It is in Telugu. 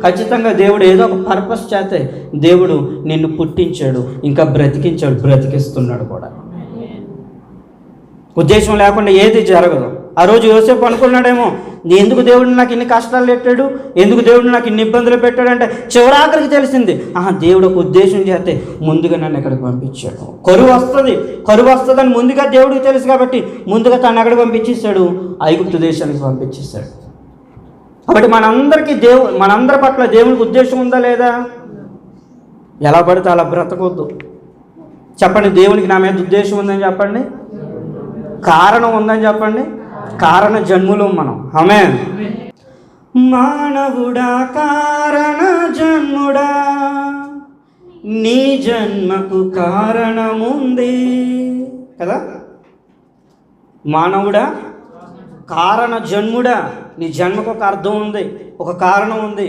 ఖచ్చితంగా దేవుడు ఏదో ఒక పర్పస్ చేతే దేవుడు నిన్ను పుట్టించాడు, ఇంకా బ్రతికించాడు, బ్రతికిస్తున్నాడు కూడా. ఉద్దేశం లేకుండా ఏది జరగదు. ఆ రోజు యోసేపు అనుకున్నాడేమో, ఎందుకు దేవుడు నాకు ఇన్ని కష్టాలు పెట్టాడు, ఎందుకు దేవుడు నాకు ఇన్ని ఇబ్బందులు పెట్టాడు అంటే చివరాఖరికి తెలిసింది, దేవుడు ఒక ఉద్దేశం చేస్తే ముందుగా నన్ను ఎక్కడికి పంపించాడు. కరువు వస్తుందని ముందుగా దేవుడికి తెలుసు కాబట్టి ముందుగా తను ఎక్కడికి పంపించేశాడు, ఐగుప్తు దేశానికి పంపించేశాడు. కాబట్టి మనందరి పట్ల దేవునికి ఉద్దేశం ఉందా లేదా? ఎలా పడితే అలా బ్రతకొద్దు. చెప్పండి, దేవునికి నా మీద ఉద్దేశం ఉందని చెప్పండి, కారణం ఉందని చెప్పండి. కారణ జన్ములు మనం. ఆమేన్. మానవుడా కారణ జన్ముడా, నీ జన్మకు కారణముంది కదా. మానవుడా కారణ జన్ముడా, నీ జన్మకు ఒక అర్థం ఉంది, ఒక కారణం ఉంది.